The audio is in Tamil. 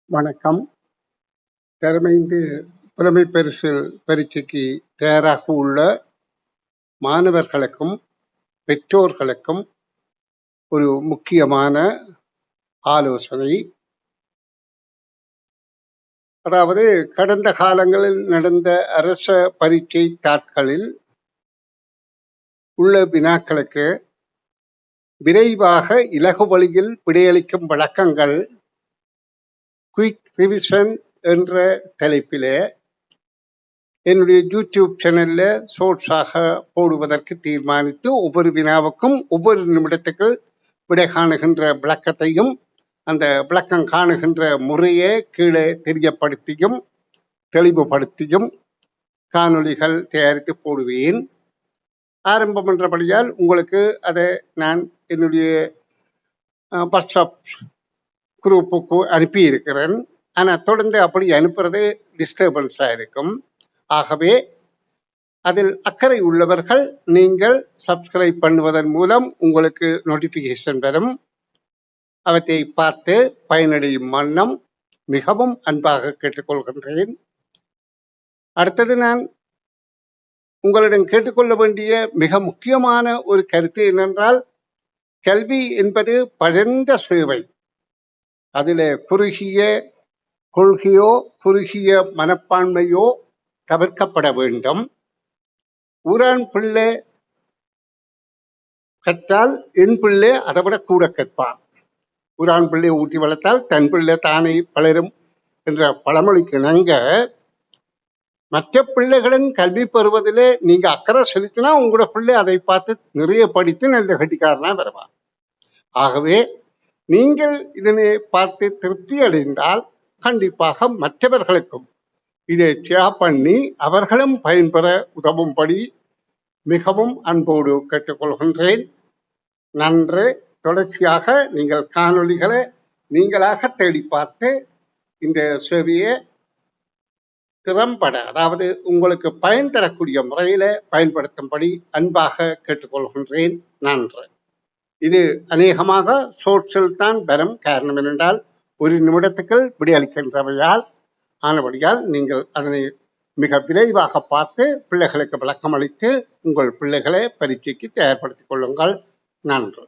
வணக்கம். திறமைந்து புலமை பரீட்சைக்கு தயாராக உள்ள மாணவர்களுக்கும் பெற்றோர்களுக்கும் ஒரு முக்கியமான ஆலோசனை. அதாவது கடந்த காலங்களில் நடந்த அரச பரீட்சை தாட்களில் உள்ள வினாக்களுக்கு விரைவாக இலகு வழியில் விடையளிக்கும் வழக்கங்கள் குயிக் ரிவிஷன் என்ற தலைப்பிலே என்னுடைய யூடியூப் சேனல்ல ஷோர்ட்ஸாக போடுவதற்கு தீர்மானித்து ஒவ்வொரு வினாவுக்கும் ஒவ்வொரு நிமிடத்துக்கு விடை காணுகின்ற விளக்கத்தையும் அந்த விளக்கம் காணுகின்ற முறையை கீழே தெரியப்படுத்தியும் தெளிவுபடுத்தியும் காணொளிகள் தயாரித்து போடுவேன். ஆரம்பம் என்றபடியால் உங்களுக்கு அதை நான் என்னுடைய வாட்ஸ்அப் குரூப்புக்கு அனுப்பி இருக்கிறேன். ஆனால் தொடர்ந்து அப்படி அனுப்புறது டிஸ்டர்பன்ஸாக இருக்கும். ஆகவே அதில் அக்கறை உள்ளவர்கள் நீங்கள் சப்ஸ்கிரைப் பண்ணுவதன் மூலம் உங்களுக்கு நோட்டிஃபிகேஷன் வரும். அவற்றை பார்த்து பயனடையும் வண்ணம் மிகவும் அன்பாக கேட்டுக்கொள்கின்றேன். அடுத்தது நான் உங்களிடம் கேட்டுக்கொள்ள வேண்டிய மிக முக்கியமான ஒரு கருத்து என்னென்றால், கல்வி என்பது பரந்த சேவை. அதில் குறுகிய கொள்கையோ குறுகிய மனப்பான்மையோ தவிர்க்கப்பட வேண்டும். ஊரான் பிள்ளை கற்றால் என் பிள்ளை அதை விட கூட கற்பான். ஊரான் பிள்ளை ஊட்டி வளர்த்தால் தன் பிள்ளை தானே வளரும் என்ற பழமொழிக்கு இணங்க மற்ற பிள்ளைகளின் கல்வி பெறுவதிலே நீங்க அக்கறை செலுத்தினா உங்களோட பிள்ளை அதை பார்த்து நிறைய படித்து நல்ல கட்டிக்காரனா வருவான். ஆகவே நீங்கள் இதனை பார்த்து திருப்தி அடைந்தால் கண்டிப்பாக மற்றவர்களுக்கும் இதை ஷேர் பண்ணி அவர்களும் பயன்பெற உதவும்படி மிகவும் அன்போடு கேட்டுக்கொள்கின்றேன். நன்று. தொடர்ச்சியாக நீங்கள் காணொளிகளை நீங்களாக தேடி பார்த்து இந்த சேவையை திறம்பட, அதாவது உங்களுக்கு பயன் தரக்கூடிய முறையில பயன்படுத்தும்படி அன்பாக கேட்டுக்கொள்கின்றேன். நன்று. இது அநேகமாக ஷோர்ட்ஸில் தான் வரும். காரணம் என்னென்றால் ஒரு நிமிடத்துக்கு விடையளிக்கின்றவையால் ஆனபடியால் நீங்கள் அதனை மிக விரைவாக பார்த்து பிள்ளைகளுக்கு விளக்கம் அளித்து உங்கள் பிள்ளைகளை பரீட்சைக்கு தயார்படுத்திக் கொள்ளுங்கள். நன்று.